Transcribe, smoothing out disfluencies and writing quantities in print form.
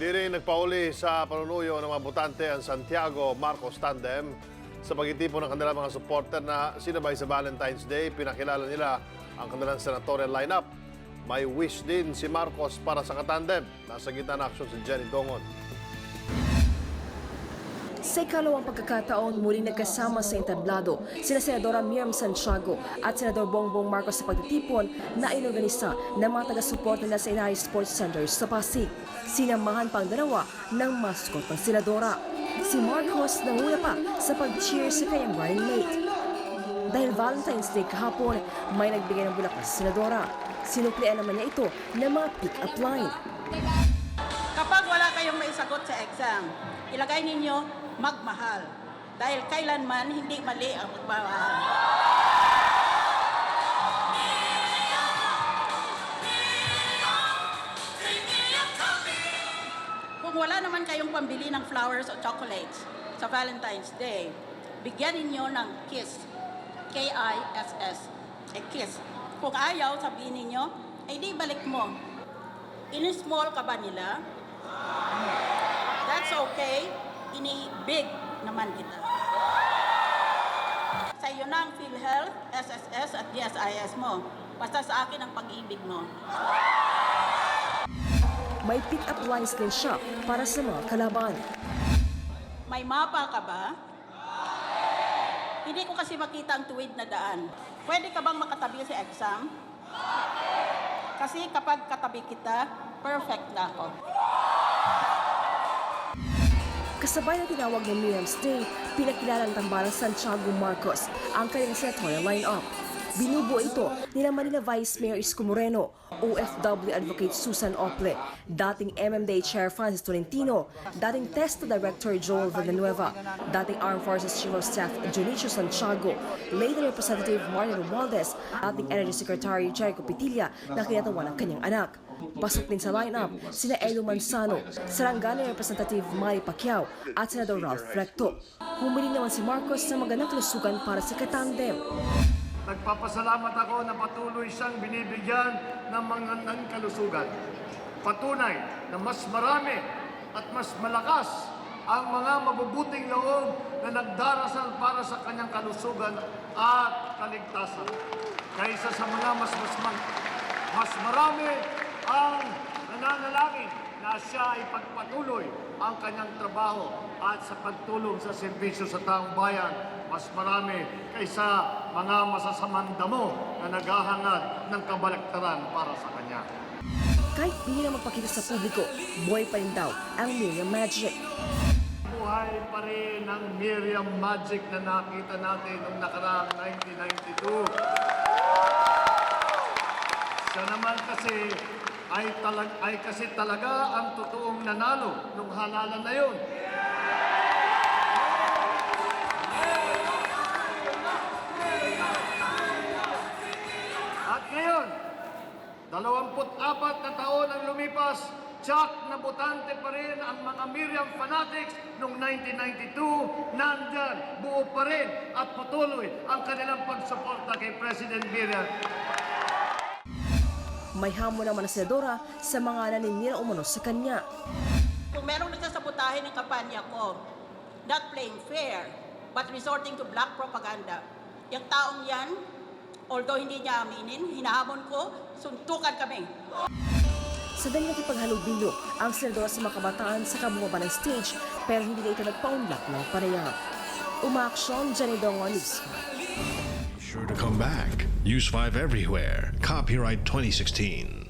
Hindi rin nagpauli sa panunuyo ng mga botante ang Santiago Marcos tandem sa pagtitipon ng kanilang mga supporter na sinabay sa Valentine's Day. Pinakilala nila ang kanilang senatorial lineup. May wish din si Marcos para sa katandem. Nasa gitna ng aksyon si Jenny Dongon. Sa ikalawang pagkakataon, muling nagkasama sa entablado sina Senadora Miriam Santiago at Senador Bongbong Marcos sa pagtitipon na inorganisa ng mga taga-support nila sa Inari Sports Center sa Pasig. Sinamahan pang dalawa ng mascot ng Senadora. Si Marcos nanguna pa sa pag-cheer sa kanyang running mate. Dahil Valentine's Day kahapon, may nagbigay ng bulaklak sa Senadora. Sinuklian naman niya ito ng mga pick-up line. Kapag wala kayong maisagot sa exam, ilagay ninyo magmahal. Dahil kailanman hindi mali ang magmahal. Kung wala naman kayong pambili ng flowers o chocolates sa Valentine's Day, bigyan ninyo ng kiss. K-I-S-S. Kiss. Kung ayaw, sabihin ninyo, ay di balik mo. In-small ka ba nila? That's okay. Ini-big naman kita. Sa iyo na ang PhilHealth, SSS at DSIS mo. Basta sa akin ang pag-ibig mo. May pick-up lines din siya para sa mga kalaban. May mapa ka ba? Hindi ko kasi makita ang tuwid na daan. Pwede ka bang makatabi sa exam? Kasi kapag katabi kita, perfect na ako. Kasabay na tinawag ng Miriam's Day, pinakilala ng tambalang Santiago Marcos ang kanilang senatorial line-up. Binubuo ito nila Manila Vice Mayor Isko Moreno, OFW Advocate Susan Ople, dating MMDA Chair Francis Tolentino, dating TESTA Director Joel Villanueva, dating Armed Forces Chief of Staff Junicio Santiago, late Representative Mario Romualdez, dating Energy Secretary Jericho Pitilla na kinatawan ng kanyang anak. Pasok din sa line-up sina Elo Manzano, Sarangani Representative Manny Pacquiao at Senador Ralph Recto. Humiling naman si Marcos sa magandang kalusugan para sa katandem. Nagpapasalamat ako na patuloy siyang binibigyan ng mga kalusugan. Patunay na mas marami at mas malakas ang mga mabubuting loob na nagdarasal para sa kanyang kalusugan at kaligtasan. Kaysa sa mga mas marami ang nananalangin na siya ay pagpatuloy ang kanyang trabaho at sa pagtulong sa serbisyo sa taong bayan, mas marami kaysa mga masasamang damo na naghahangad ng kabaliktaran para sa kanya. Kahit hindi na magpakita sa publiko, buhay pa rin daw ang Miriam Magic. Buhay pa rin ang Miriam Magic na nakita natin noong nakaraang 1992. Siya naman kasi ay kasi talaga ang totoong nanalo nung halalan na yun. At ngayon, 24 na taon ang lumipas, tsak na botante pa rin ang mga Miriam fanatics noong 1992, nandyan, buo pa rin at patuloy ang kanilang pagsuporta kay President Miriam. May hamon naman ang senadora sa mga naninira umano sa kanya. Kung merong nagsasabotahe ng kampanya ko, not playing fair, but resorting to black propaganda, yung taong yan, although hindi niya aminin, hinahamon ko, suntukan kami. Sa dali nakipaghalubilo ang senadora sa mga kabataan sa kabungaba ng stage pero hindi na ito nagpaunlak ng panayam. Umaaksyon, Jenny Dongon, News 5. Sure to come back. Use 5 everywhere. Copyright 2016.